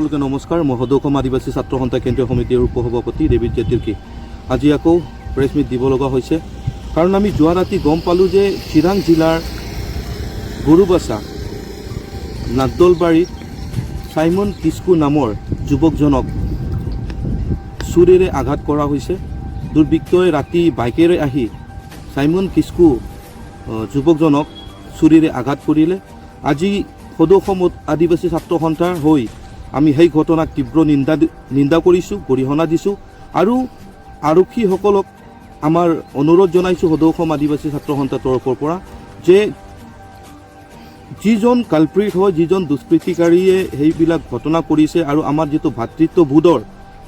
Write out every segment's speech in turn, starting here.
সকলকে নমস্কাৰ। মই সদৌ অসম আদিবাসী ছাত্ৰ সন্থা কেন্দ্ৰীয় সমিতিৰ উপসভাপতি দেৱজিৎ জেতিৰ্কী। আজি আকৌ প্ৰেছ মিট দিব লগা হৈছে, কাৰণ আমি যোৱা ৰাতি গম পালোঁ যে চিৰাং জিলাৰ গৰুবাচা নাগদলবাৰীত চাইমন কিস্কু নামৰ যুৱকজনক চুৰিৰে আঘাত কৰা হৈছে। দুৰ্বৃত্তই ৰাতি বাইকেৰে আহি চাইমন কিস্কু যুৱকজনক চুৰিৰে আঘাত কৰিলে। আজি সদৌ অসম আদিবাসী ছাত্ৰ সন্থাৰ হৈ আমি সেই ঘটনাক তীব্ৰ নিন্দা কৰিছোঁ, গৰিহণা দিছোঁ আৰু আৰক্ষীসকলক আমাৰ অনুৰোধ জনাইছোঁ সদৌ অসম আদিবাসী ছাত্ৰ সন্থাৰ তৰফৰ পৰা যে যিজন কালপ্ৰিট হয়, যিজন দুষ্কৃতিকাৰীয়ে সেইবিলাক ঘটনা কৰিছে আৰু আমাৰ যিটো ভাতৃত্ববোধৰ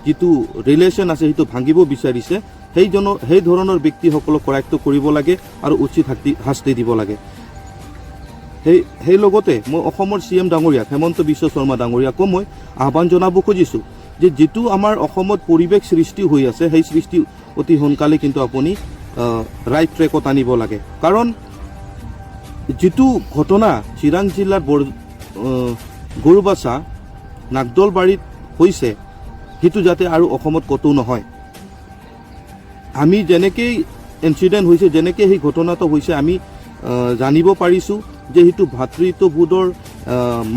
যিটো ৰিলেশ্যন আছে সেইটো ভাঙিব বিচাৰিছে, সেই ধৰণৰ ব্যক্তিসকলক কৰায়ত্ব কৰিব লাগে আৰু উচিত শাস্তি দিব লাগে। সেই লগতে মই অসমৰ CM ডাঙৰীয়াক হেমন্ত বিশ্ব শৰ্মা ডাঙৰীয়াকো মই আহ্বান জনাব খুজিছোঁ যে যিটো আমাৰ অসমত পৰিৱেশ সৃষ্টি হৈ আছে, সেই সৃষ্টি অতি সোনকালে কিন্তু আপুনি ৰাইট ট্ৰেকত আনিব লাগে। কাৰণ যিটো ঘটনা চিৰাং জিলাৰ গৰুবাচা নাগদলবাৰীত হৈছে, সেইটো যাতে আৰু অসমত ক'তো নহয়। আমি যেনেকৈ ইনচিডেণ্ট হৈছে, যেনেকৈ সেই ঘটনাটো হৈছে, আমি জানিব পাৰিছোঁ যে সেইটো ভাতৃত্ববোধৰ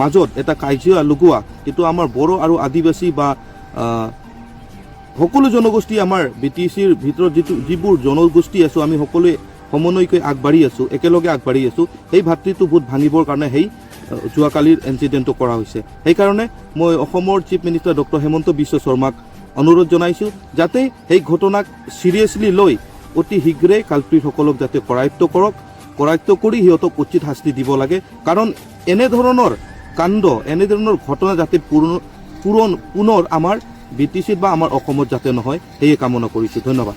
মাজত এটা কাজিয়া লগোৱা, সেইটো আমাৰ বড়ো আৰু আদিবাসী বা সকলো জনগোষ্ঠী আমাৰ BTCৰ ভিতৰত যিবোৰ জনগোষ্ঠী আছোঁ, আমি সকলোৱে সমন্বয়কৈ আগবাঢ়ি আছোঁ, একেলগে আগবাঢ়ি আছোঁ। সেই ভাতৃত্ববোধ ভাঙিবৰ কাৰণে সেই যোৱাকালিৰ ইনচিডেণ্টটো কৰা হৈছে। সেইকাৰণে মই অসমৰ চিফ মিনিষ্টাৰ ডক্টৰ হেমন্ত বিশ্ব শৰ্মাক অনুৰোধ জনাইছোঁ যাতে সেই ঘটনাক চিৰিয়াছলি লৈ অতি শীঘ্ৰেই কালপ্ৰিটসকলক যাতে কৰায়ত্ব কৰি সিহঁতক উচিত শাস্তি দিব লাগে। কাৰণ এনেধৰণৰ কাণ্ড, এনেধৰণৰ ঘটনা যাতে পুনৰ আমাৰ BTCত বা আমাৰ অসমত যাতে নহয়, সেয়ে কামনা কৰিছোঁ। ধন্যবাদ।